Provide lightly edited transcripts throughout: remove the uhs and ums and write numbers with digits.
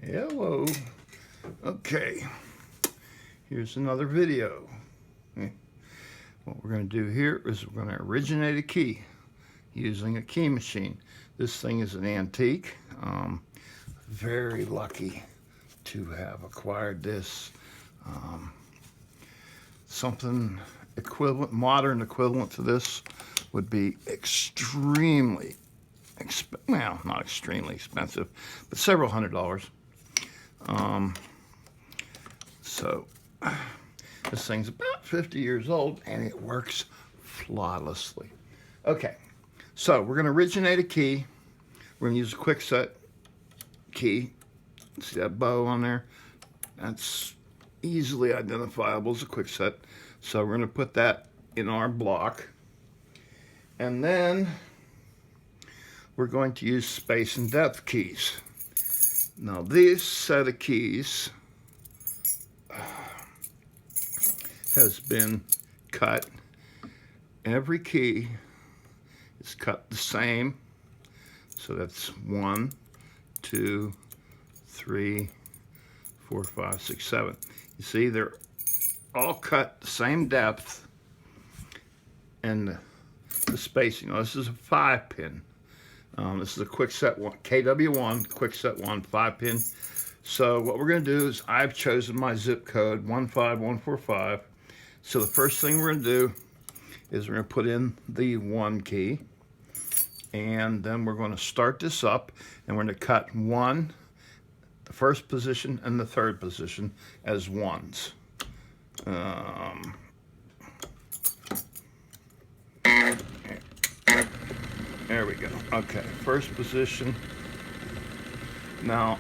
Hello. Okay, here's another video. What we're going to do here is we're going to originate a key using a key machine. This thing is an antique. Very lucky to have acquired this. Something equivalent, modern equivalent to this would be extremely well, not extremely expensive, but several $100s. So this thing's about 50 years old and it works flawlessly. Okay, so we're going to originate a key. We're going to use a quick set key. See that bow on there? That's easily identifiable as a quick set. So we're going to put that in our block. And then we're going to use space and depth keys. Now this set of keys has been cut. Every key is cut the same. So that's 1, 2, 3, 4, 5, 6, 7. You see, they're all cut the same depth, and the spacing. Now, this is a 5-pin. This is a quick set one, KW1, quick set 1, 5-pin. So what we're going to do is I've chosen my zip code 15145. So the first thing we're going to do is we're going to put in the 1 key, and then we're going to start this up, and we're going to cut the first position and the third position as ones. There we go. Okay, first position. Now,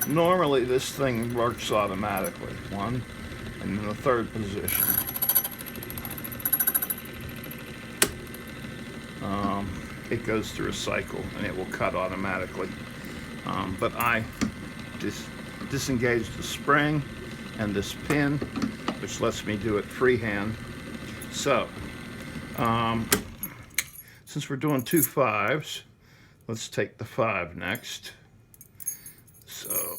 normally this thing works automatically. 1, and then the third position. It goes through a cycle and it will cut automatically. But I disengage the spring and this pin, which lets me do it freehand. So, since we're doing 2 5s, let's take the 5 next. So,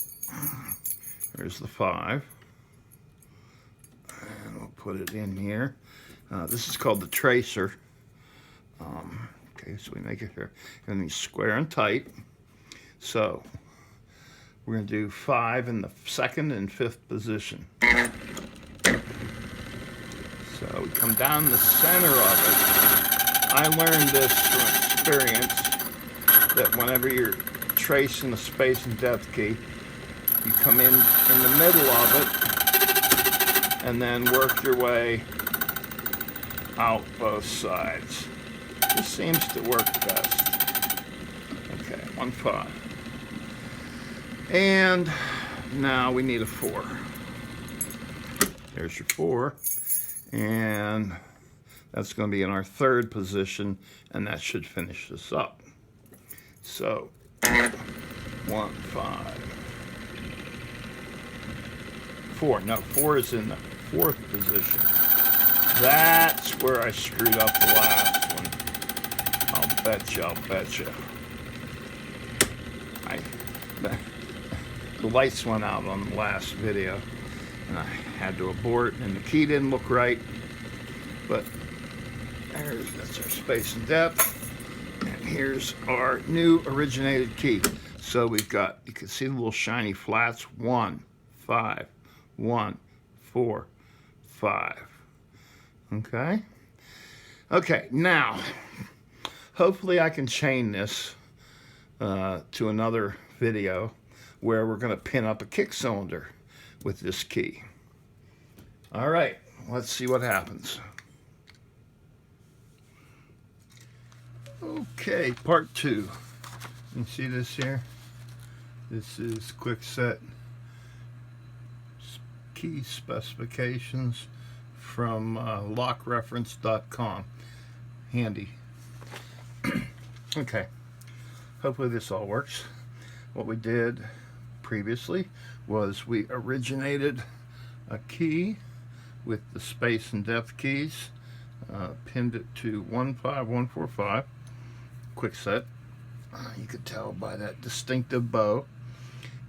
there's the 5. And we'll put it in here. This is called the tracer. Okay, so we make it here. And these square and tight. So, we're going to do 5 in the 2nd and 5th position. So, we come down the center of it. I learned this from experience, that whenever you're tracing the space and depth key, you come in the middle of it and then work your way out both sides. This seems to work best. Okay, 1 5. And now we need a 4. There's your 4. And that's going to be in our 3rd position, and that should finish this up. So, 1 5. 4. No, 4 is in the 4th position. That's where I screwed up the last one. I'll betcha. The lights went out on the last video, and I had to abort, and the key didn't look right. But that's our space and depth, and here's our new originated key. So we've got, you can see the little shiny flats, 1 5, 1 4 5. Okay, now hopefully I can chain this to another video where we're going to pin up a kick cylinder with this key. All right, let's see what happens. Okay, part 2. You see this here? This is quick set key specifications from lockreference.com. Handy. Okay, hopefully this all works. What we did previously was we originated a key with the space and depth keys, pinned it to 15145, quick set. You could tell by that distinctive bow.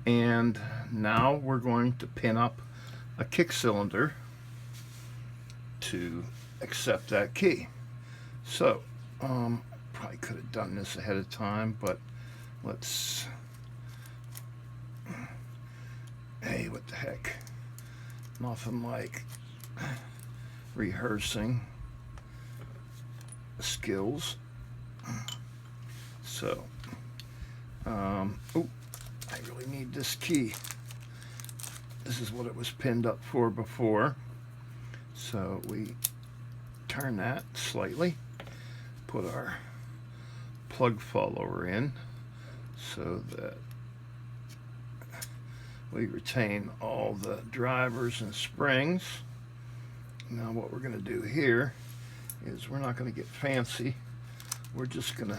And now we're going to pin up a kick cylinder to accept that key. So, probably could have done this ahead of time, but let's, hey, what the heck, nothing like rehearsing skills. So, oh, I really need this key. This is what it was pinned up for before. So we turn that slightly, put our plug follower in so that we retain all the drivers and springs. Now what we're going to do here is we're not going to get fancy. We're just going to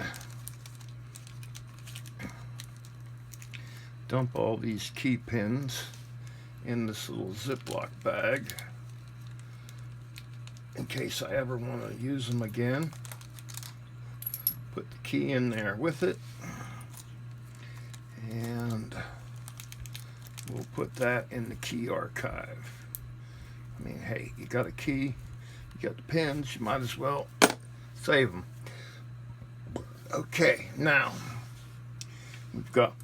dump all these key pins in this little Ziploc bag in case I ever want to use them again. Put the key in there with it, and we'll put that in the key archive. I mean, hey, you got a key, you got the pins, you might as well save them. Okay, now we've got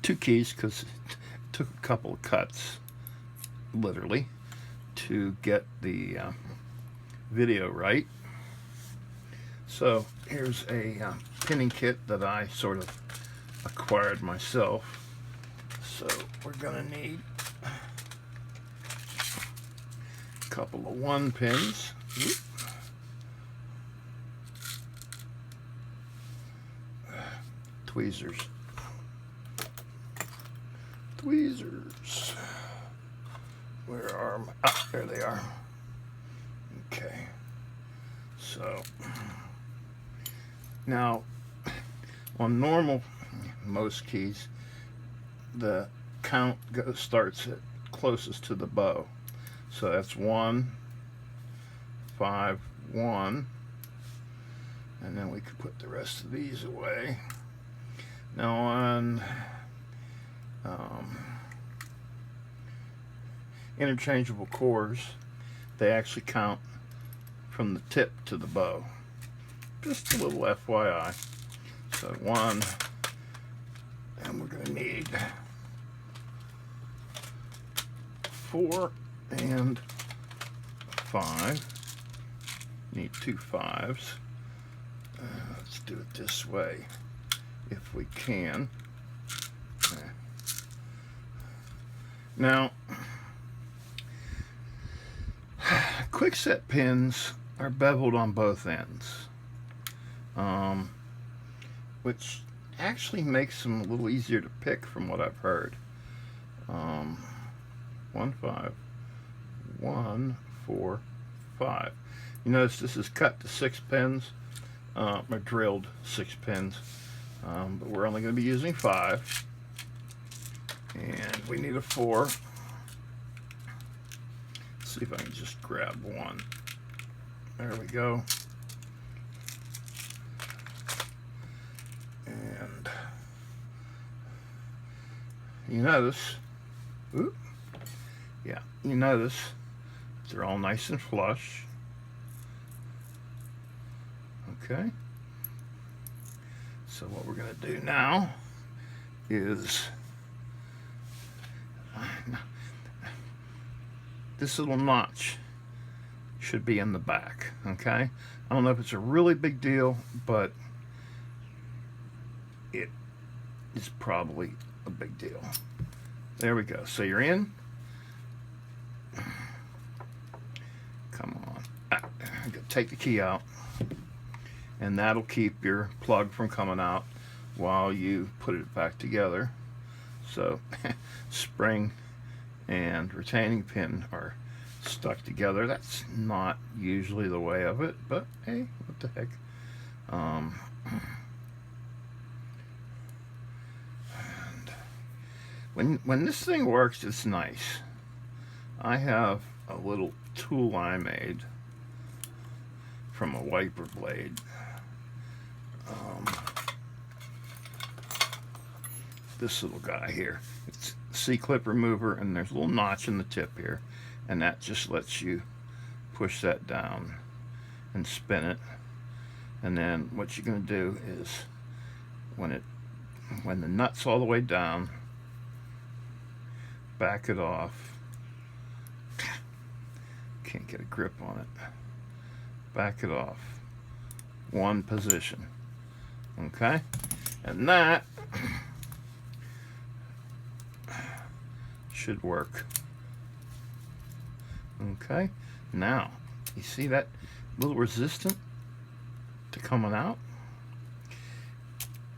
2 keys because it took a couple of cuts, literally, to get the video right. So here's a pinning kit that I sort of acquired myself. So we're gonna need a couple of 1 pins. Tweezers. Tweezers. Where are my, ah, there they are. Okay. So now on normal, most keys, the count starts at closest to the bow. So that's 1, 5, 1, and then we could put the rest of these away. Now on interchangeable cores, they actually count from the tip to the bow. Just a little FYI. So 1, and we're going to need 4 and 5. Need 2 5s. Let's do it this way if we can. Now, quick set pins are beveled on both ends, which actually makes them a little easier to pick from what I've heard. 1, 5, 1, 4, 5. You notice this is cut to 6 pins, or drilled 6 pins, but we're only going to be using 5. And we need a 4. Let's see if I can just grab one. There we go. And you notice, ooh, yeah, you notice they're all nice and flush. Okay. So what we're going to do now is this little notch should be in the back, okay? I don't know if it's a really big deal, but it is probably a big deal. There we go. So you're in. Come on. Take the key out, and that'll keep your plug from coming out while you put it back together. So spring and retaining pin are stuck together. That's not usually the way of it, but hey, what the heck. And when this thing works, it's nice. I have a little tool I made from a wiper blade. this little guy here. It's C-clip remover, and there's a little notch in the tip here, and that just lets you push that down and spin it. And then what you're going to do is when the nut's all the way down, back it off. Can't get a grip on it. Back it off. One position. Okay? And that should work. Okay? Now, you see that little resistant to coming out?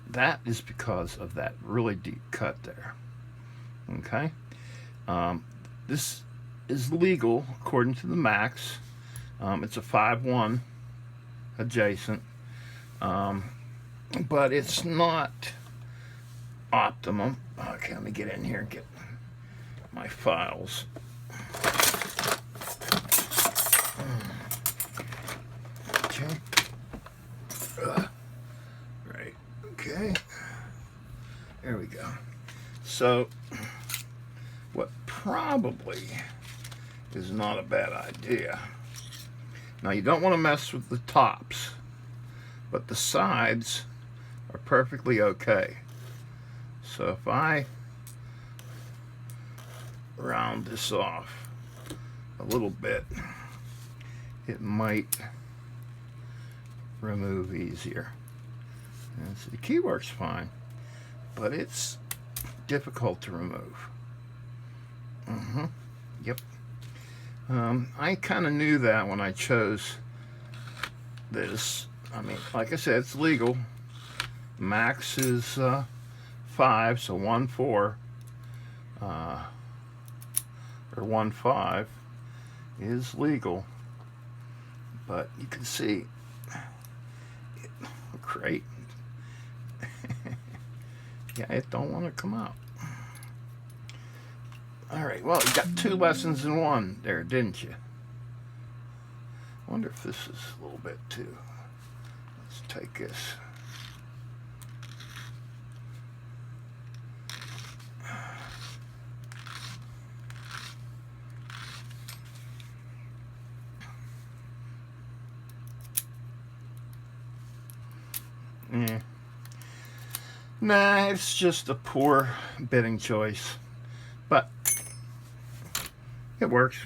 That is because of that really deep cut there. Okay? This is legal according to the max. It's a 5-1 adjacent, but it's not optimum. Okay, let me get in here and get my files. Okay. Right. Okay. There we go. So, what probably is not a bad idea. Now, you don't want to mess with the tops, but the sides are perfectly okay. So if I round this off a little bit, it might remove easier. And so the key works fine, but it's difficult to remove. Yep. I kind of knew that when I chose this. I mean, like I said, it's legal. Max is 5, so 1-4 or 1-5 is legal. But you can see it great. Yeah, it don't want to come out. All right, well, you got 2 lessons in one there, didn't you? I wonder if this is a little bit too. Let's take this. Yeah. Nah, it's just a poor bitting choice. But it works.